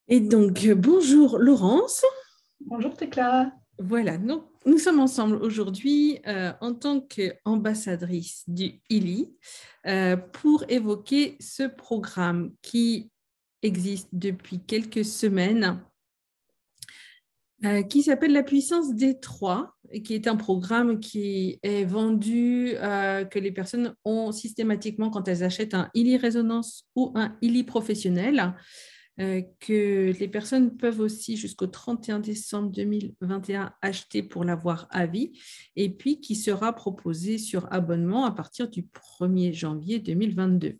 Et donc, bonjour Laurence. Bonjour Tecla. Voilà, nous sommes ensemble aujourd'hui en tant qu'ambassadrice du ILI pour évoquer ce programme qui existe depuis quelques semaines, qui s'appelle La puissance des trois, et qui est un programme qui est vendu, que les personnes ont systématiquement quand elles achètent un ILI résonance ou un ILI professionnel. Que les personnes peuvent aussi jusqu'au 31 décembre 2021 acheter pour l'avoir à vie, et puis qui sera proposé sur abonnement à partir du 1er janvier 2022.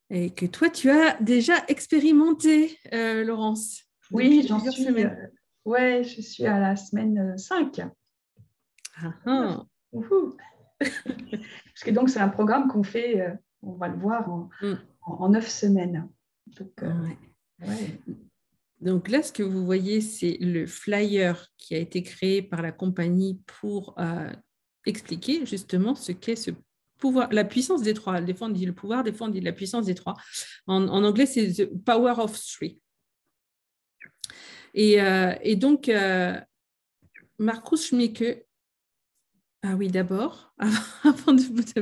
Et que toi, tu as déjà expérimenté, Laurence, depuis Oui, plusieurs semaines. ouais, je suis à la semaine 5. Ah, ah. Wouhou. Parce que donc c'est un programme qu'on fait, on va le voir en 9 semaines. Donc, Ouais. ouais. Donc là, ce que vous voyez, c'est le flyer qui a été créé par la compagnie pour expliquer justement ce qu'est ce pouvoir, la puissance des trois. Des fois, on dit le pouvoir, des fois, on dit la puissance des trois. En anglais, c'est the power of three. Et donc, Marcus Schmicke, ah oui, d'abord, avant de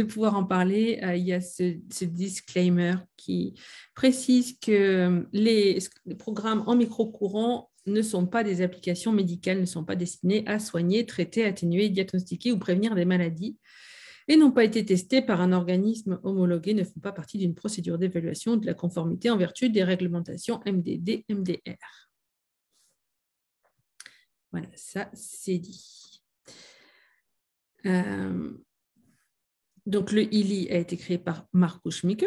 pouvoir en parler, il y a ce disclaimer qui précise que les programmes en micro-courant ne sont pas des applications médicales, ne sont pas destinées à soigner, traiter, atténuer, diagnostiquer ou prévenir des maladies et n'ont pas été testés par un organisme homologué, ne font pas partie d'une procédure d'évaluation de la conformité en vertu des réglementations MDD, MDR. Voilà, ça c'est dit. Donc, le ILI a été créé par Marco Schmicke,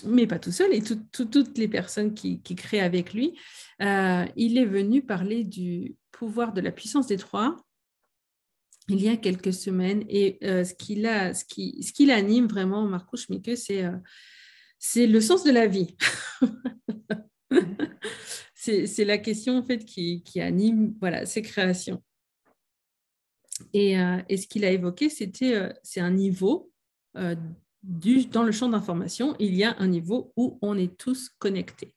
mais pas tout seul, et toutes les personnes qui créent avec lui. Il est venu parler du pouvoir de la puissance des trois il y a quelques semaines, et ce qui l'anime vraiment, Marco Schmicke, c'est le sens de la vie. C'est la question en fait qui anime voilà, ses créations. Et ce qu'il a évoqué, c'est un niveau dans le champ d'information, il y a un niveau où on est tous connectés.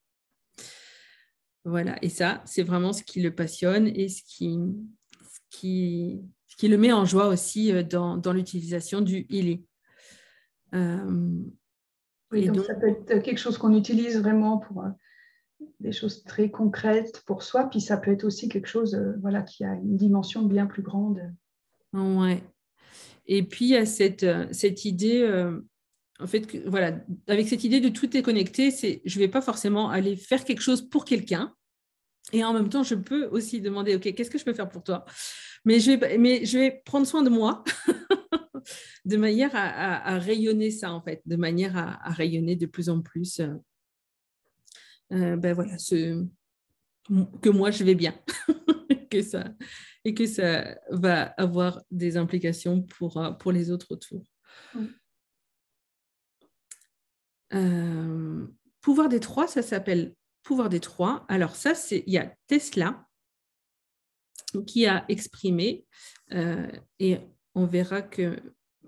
Voilà, et ça, c'est vraiment ce qui le passionne et ce qui le met en joie aussi dans l'utilisation du ILI. Oui, donc ça peut être quelque chose qu'on utilise vraiment pour des choses très concrètes pour soi, puis ça peut être aussi quelque chose voilà, qui a une dimension bien plus grande. Ouais. Et puis, il y a cette idée, en fait, voilà, avec cette idée de tout est connecté, je ne vais pas forcément aller faire quelque chose pour quelqu'un. Et en même temps, je peux aussi demander, OK, qu'est-ce que je peux faire pour toi? Mais je vais prendre soin de moi de manière à rayonner ça, en fait, de manière à rayonner de plus en plus. Ben voilà, que moi, je vais bien. que ça, et que ça va avoir des implications pour les autres autour. Oui. Pouvoir des trois, ça s'appelle pouvoir des trois. Alors ça, il y a Tesla qui a exprimé, et on verra que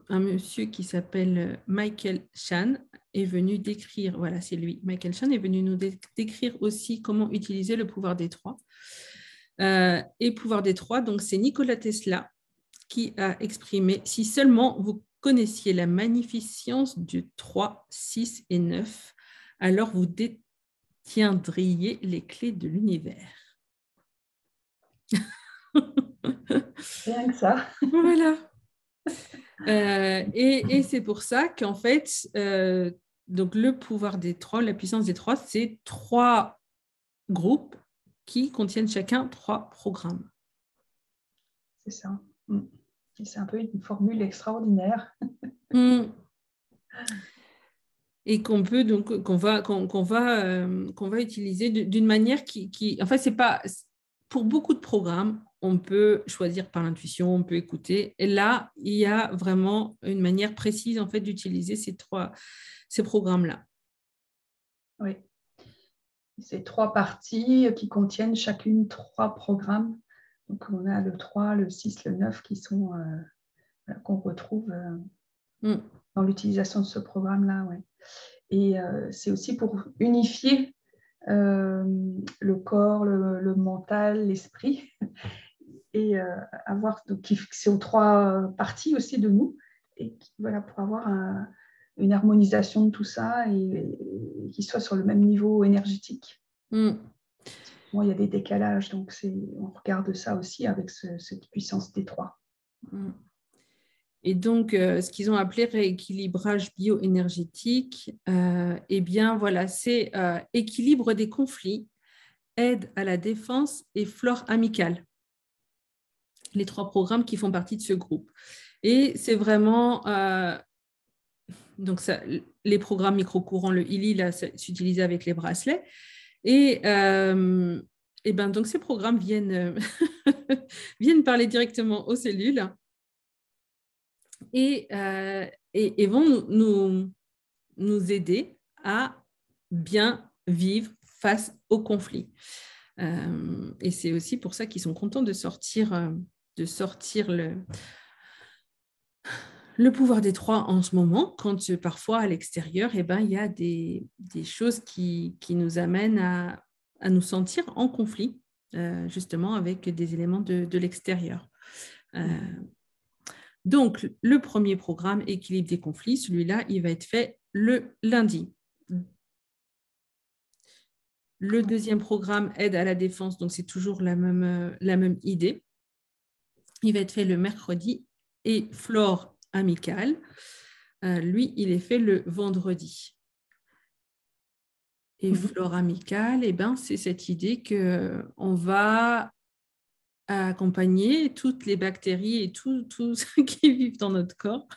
un monsieur qui s'appelle Michael Chan est venu décrire, voilà, c'est lui, Michael Chan est venu nous décrire aussi comment utiliser le pouvoir des trois. Et pouvoir des trois, donc c'est Nikola Tesla qui a exprimé, si seulement vous connaissiez la magnificence du 3, 6 et 9, alors vous détiendriez les clés de l'univers. Rien que ça. Voilà. Et c'est pour ça qu'en fait, donc le pouvoir des trois, la puissance des trois, c'est trois groupes qui contiennent chacun trois programmes. C'est ça. C'est un peu une formule extraordinaire. Et qu'on peut donc qu'on va utiliser d'une manière en fait c'est pas pour beaucoup de programmes on peut choisir par l'intuition, on peut écouter, et là il y a vraiment une manière précise en fait d'utiliser ces programmes là. Oui. C'est trois parties qui contiennent chacune trois programmes. Donc on a le 3, le 6, le 9 qui sont qu'on retrouve dans l'utilisation de ce programme-là. Ouais. Et c'est aussi pour unifier le corps, le mental, l'esprit, et avoir, donc, qui sont trois parties aussi de nous, et voilà, pour avoir une harmonisation de tout ça et qu'ils soient sur le même niveau énergétique. Bon, il y a des décalages, donc on regarde ça aussi avec cette puissance des trois. Et donc, ce qu'ils ont appelé rééquilibrage bioénergétique, eh bien, voilà, c'est équilibre des conflits, aide à la défense et flore amicale. Les trois programmes qui font partie de ce groupe. Et c'est vraiment... donc ça, les programmes micro-courants, le ILI, là, s'utilise avec les bracelets. Et ben, donc, ces programmes viennent, viennent parler directement aux cellules et vont nous aider à bien vivre face aux conflits. Et c'est aussi pour ça qu'ils sont contents de sortir le pouvoir des trois en ce moment, quand parfois à l'extérieur, eh ben, il y a des choses qui nous amènent à nous sentir en conflit, justement avec des éléments de l'extérieur. Donc, le premier programme, équilibre des conflits, celui-là, il va être fait le lundi. Le deuxième programme, aide à la défense, donc c'est toujours la même idée. Il va être fait le mercredi. Et flore amicale, lui, il est fait le vendredi. Et flore amicale, eh ben, c'est cette idée qu'on va accompagner toutes les bactéries et tout ce qui vivent dans notre corps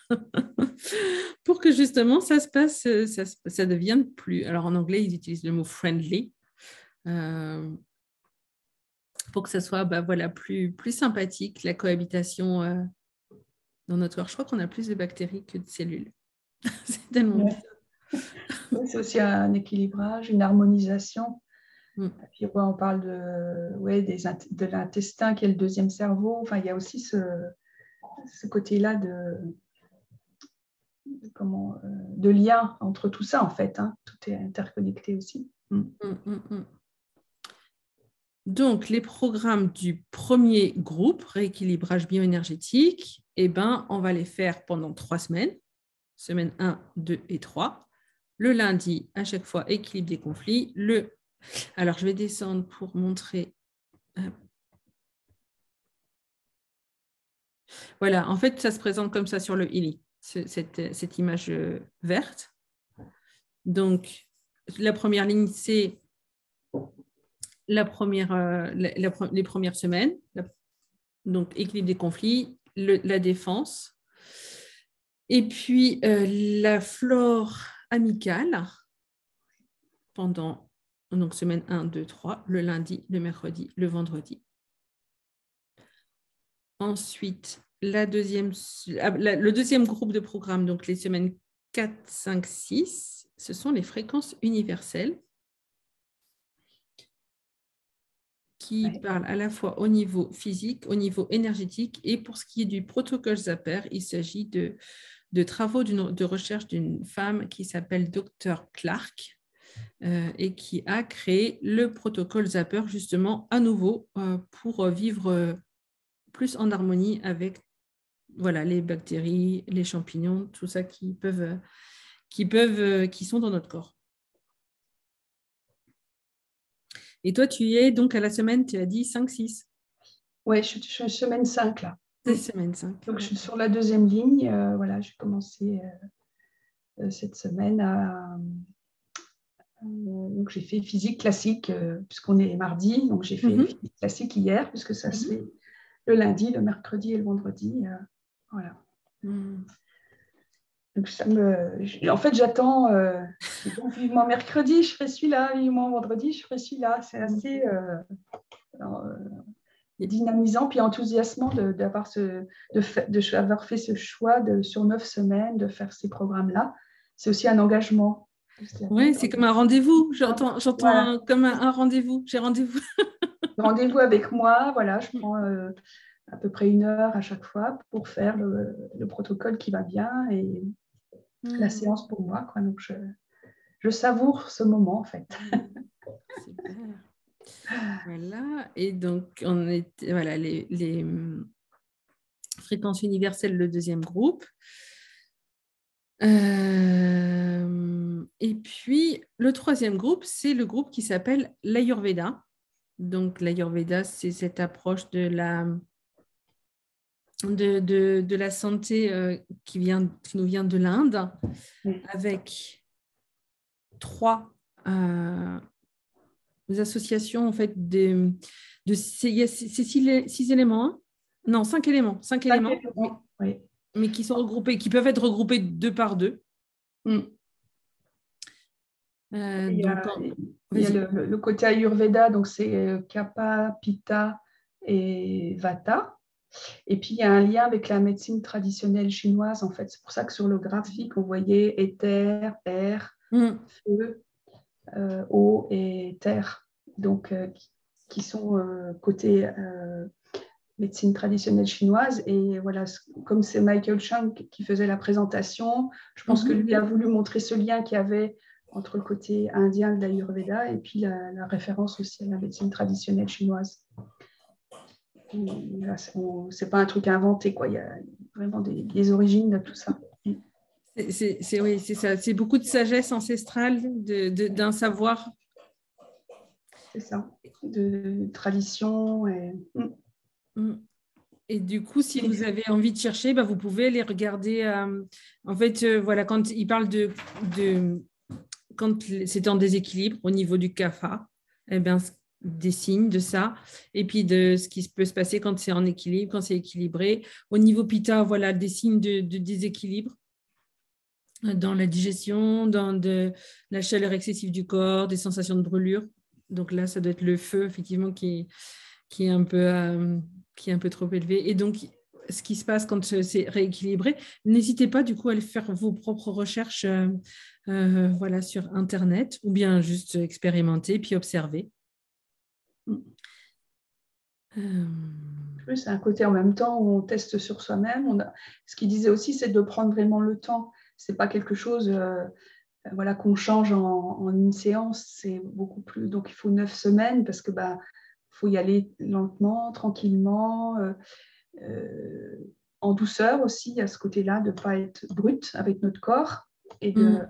pour que justement ça se passe, ça devienne plus... Alors en anglais, ils utilisent le mot friendly pour que ça soit voilà, plus sympathique, la cohabitation dans notre corps. Je crois qu'on a plus de bactéries que de cellules. C'est tellement bizarre. Oui, c'est aussi un équilibrage, une harmonisation. Et puis, on parle de l'intestin qui est le deuxième cerveau. Enfin, il y a aussi ce côté-là de lien entre tout ça, en fait. Hein. Tout est interconnecté aussi. Donc, les programmes du premier groupe, rééquilibrage bioénergétique, eh ben, on va les faire pendant 3 semaines, semaine 1, 2 et 3. Le lundi, à chaque fois, équilibre des conflits. Alors, je vais descendre pour montrer. Voilà, en fait, ça se présente comme ça sur le ILI, cette image verte. Donc, la première ligne, c'est les premières semaines. Donc, équilibre des conflits, la défense. Et puis, la flore amicale pendant donc, semaine 1, 2, 3, le lundi, le mercredi, le vendredi. Ensuite, le deuxième groupe de programmes, donc les semaines 4, 5, 6, ce sont les fréquences universelles qui parlent à la fois au niveau physique, au niveau énergétique, et pour ce qui est du protocole Zapper, il s'agit de travaux de recherche d'une femme qui s'appelle Dr. Clark et qui a créé le protocole Zapper justement à nouveau pour vivre plus en harmonie avec les bactéries, les champignons, tout ça qui sont dans notre corps. Et toi, tu es donc à la semaine, tu as dit 5-6. Oui, je suis semaine 5 là. C'est semaine 5. Donc, je suis sur la deuxième ligne. J'ai commencé cette semaine donc, j'ai fait physique classique puisqu'on est mardi. Donc, j'ai fait physique classique hier puisque ça se fait le lundi, le mercredi et le vendredi. Voilà. Donc, en fait, j'attends vivement mercredi, je ferai celui-là, vivement vendredi, je ferai celui-là. C'est assez dynamisant puis enthousiasmant d'avoir fait ce choix sur 9 semaines de faire ces programmes-là. C'est aussi un engagement. Oui, c'est comme un rendez-vous. J'entends voilà. Comme un rendez-vous. J'ai rendez-vous. Rendez-vous avec moi. Voilà, je prends à peu près 1 heure à chaque fois pour faire le protocole qui va bien et la séance pour moi. Quoi. Donc, je savoure ce moment en fait. Super. Voilà. Et donc, voilà, les fréquences universelles, le deuxième groupe. Et puis, le troisième groupe, c'est le groupe qui s'appelle l'Ayurveda. Donc, l'Ayurveda, c'est cette approche de la santé qui nous vient de l'Inde, avec 3 associations, en fait, il y a 6 éléments, hein. Non, 5 éléments. 5 éléments, oui. Mais qui sont regroupés, qui peuvent être regroupés 2 par 2. Il y a le côté Ayurveda, donc c'est Kapha, Pitta et Vata. Et puis, il y a un lien avec la médecine traditionnelle chinoise, en fait. C'est pour ça que sur le graphique, on voyait éther, air, feu, eau et terre. Donc, qui sont côté médecine traditionnelle chinoise. Et voilà, comme c'est Michael Chang qui faisait la présentation, je pense que lui a voulu montrer ce lien qu'il y avait entre le côté indien de l'Ayurveda et puis la référence aussi à la médecine traditionnelle chinoise. C'est pas un truc inventé, quoi. Il y a vraiment des origines de tout ça. Oui, c'est ça. C'est beaucoup de sagesse ancestrale, d'un savoir. C'est ça, de tradition. Et du coup, si vous avez envie de chercher, vous pouvez aller regarder. En fait, voilà, quand il parle quand c'est en déséquilibre au niveau du kapha, des signes de ça, et puis de ce qui peut se passer quand c'est en équilibre, quand c'est équilibré. Au niveau pitta, voilà, des signes de déséquilibre dans la digestion, dans la chaleur excessive du corps, des sensations de brûlure. Donc là, ça doit être le feu, effectivement, qui est un peu trop élevé. Et donc, ce qui se passe quand c'est rééquilibré, n'hésitez pas du coup à aller faire vos propres recherches voilà, sur Internet, ou bien juste expérimenter puis observer. C'est un côté en même temps où on teste sur soi-même. Ce qu'il disait aussi, c'est de prendre vraiment le temps. C'est pas quelque chose voilà, qu'on change en une séance. C'est beaucoup plus. Donc il faut 9 semaines parce que faut y aller lentement, tranquillement, en douceur aussi à ce côté-là, de ne pas être brut avec notre corps et de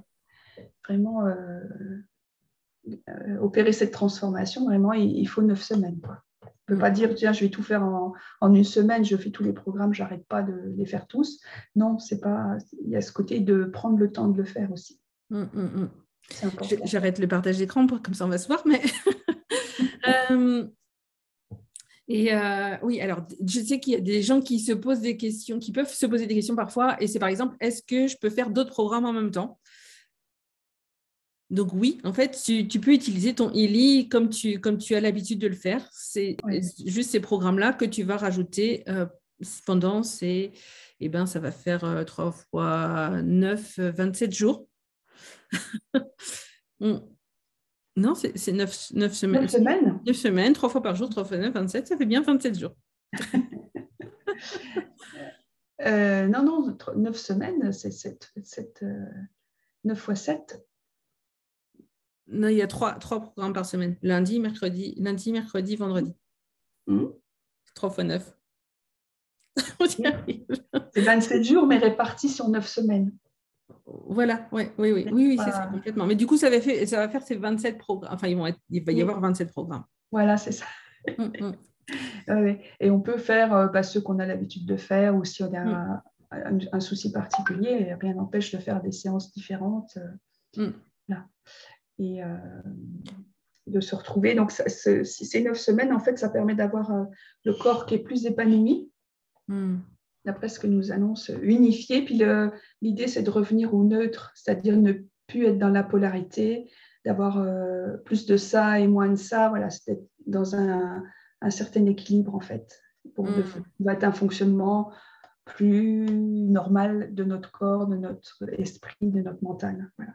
vraiment opérer cette transformation. Vraiment, il faut 9 semaines, quoi. On ne peut pas dire, tiens, je vais tout faire en une semaine, je fais tous les programmes, j'arrête pas de les faire tous. Non, c'est pas. Il y a ce côté de prendre le temps de le faire aussi. C'est important. J'arrête le partage d'écran, comme ça on va se voir, mais. Oui, alors je sais qu'il y a des gens qui se posent des questions, qui peuvent se poser des questions parfois, et c'est par exemple, est-ce que je peux faire d'autres programmes en même temps? Donc oui, en fait, tu peux utiliser ton Eli comme tu as l'habitude de le faire. C'est juste ces programmes-là que tu vas rajouter pendant ces, ça va faire 3 fois 9, 27 jours. Non, c'est 9 semaines. 9 semaines 9 semaines, 3 fois par jour, 3 fois 9, 27, ça fait bien 27 jours. Non, 9 semaines, c'est 9 fois 7. Non, il y a 3 programmes par semaine. Lundi, mercredi, vendredi. 3 fois 9. C'est 27 jours, mais répartis sur 9 semaines. Voilà, oui, c'est ça, complètement. Mais du coup, ça va faire ces 27 programmes. Enfin, il va y avoir 27 programmes. Voilà, c'est ça. Et on peut faire ceux qu'on a l'habitude de faire, ou si on a un souci particulier, rien n'empêche de faire des séances différentes. Là. Et de se retrouver. Donc, ces 9 semaines, en fait, ça permet d'avoir le corps qui est plus épanoui, d'après ce que nous annonce unifié. Puis l'idée, c'est de revenir au neutre, c'est-à-dire ne plus être dans la polarité, d'avoir plus de ça et moins de ça. Voilà, c'est d'être dans un certain équilibre, en fait, pour être un fonctionnement plus normal de notre corps, de notre esprit, de notre mental. Voilà.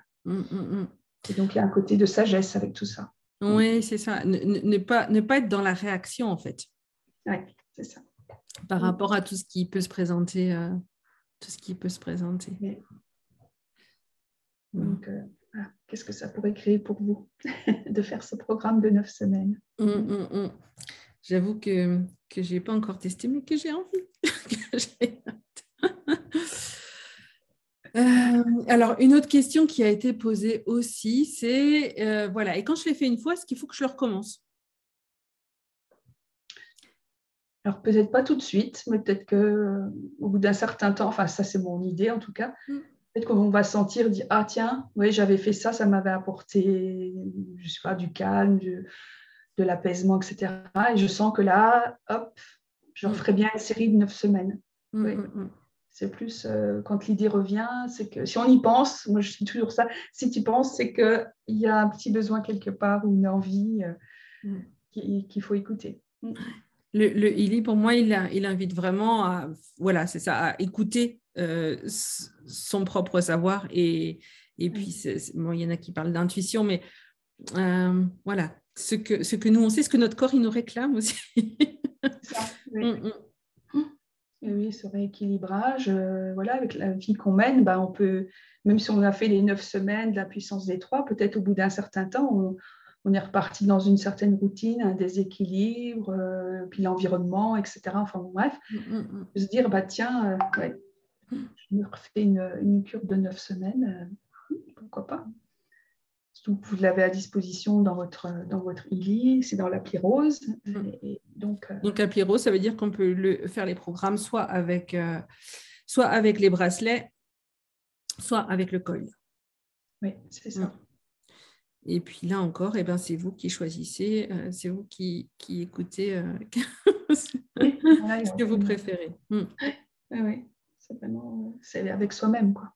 Et donc, il y a un côté de sagesse avec tout ça. Oui, c'est ça. Ne pas être dans la réaction, en fait. Oui, c'est ça. Par rapport à tout ce qui peut se présenter. Donc, voilà. qu'est-ce que ça pourrait créer pour vous de faire ce programme de 9 semaines? J'avoue que je n'ai pas encore testé, mais que j'ai envie. Alors, une autre question qui a été posée aussi, c'est, voilà, et quand je l'ai fait une fois, est-ce qu'il faut que je le recommence? Alors, peut-être pas tout de suite, mais peut-être qu'au bout d'un certain temps, enfin, ça, c'est mon idée en tout cas, peut-être qu'on va sentir, dire, ah tiens, oui, j'avais fait ça, ça m'avait apporté, je sais pas, du calme, de l'apaisement, etc. Et je sens que là, hop, je referai bien une série de 9 semaines. Oui. C'est plus quand l'idée revient, c'est que si on y pense, moi je dis toujours ça, si tu penses, c'est qu'il y a un petit besoin quelque part ou une envie qu'il faut écouter. Le healing, pour moi, il invite vraiment à, voilà, c'est ça, à écouter son propre savoir. Et puis, bon, il y en a qui parlent d'intuition, mais voilà, ce que nous, on sait, ce que notre corps, il nous réclame aussi. Ça, oui. Et oui, ce rééquilibrage, voilà, avec la vie qu'on mène, ben, on peut, même si on a fait les 9 semaines de la puissance des 3, peut-être au bout d'un certain temps, on est reparti dans une certaine routine, un déséquilibre, puis l'environnement, etc. Enfin bon, bref, se dire, bah, tiens, ouais, je me refais une cure de 9 semaines, pourquoi pas. Donc, vous l'avez à disposition dans votre e-lit, c'est dans l'appli rose. Et donc, l'appli rose, ça veut dire qu'on peut faire les programmes soit avec les bracelets, soit avec le col. Oui, c'est ça. Et puis là encore, c'est vous qui choisissez, c'est vous qui écoutez ce que vous préférez. Oui, c'est vraiment avec soi-même, quoi.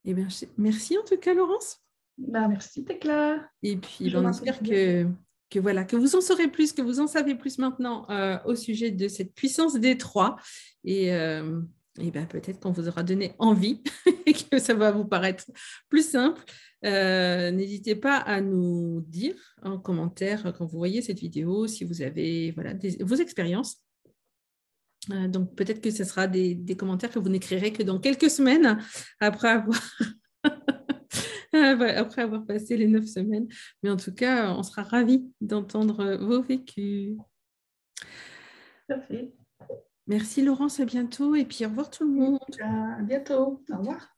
Eh bien, merci en tout cas, Laurence. Merci, Tecla. Et puis, on espère que vous en saurez plus, que vous en savez plus maintenant au sujet de cette puissance des 3. Et peut-être qu'on vous aura donné envie et que ça va vous paraître plus simple. N'hésitez pas à nous dire en commentaire quand vous voyez cette vidéo si vous avez vos expériences. Donc, peut-être que ce sera des commentaires que vous n'écrirez que dans quelques semaines après avoir passé les 9 semaines. Mais en tout cas, on sera ravis d'entendre vos vécus. Tout à fait. Merci Laurence, à bientôt et puis au revoir tout le monde. À bientôt. Au revoir.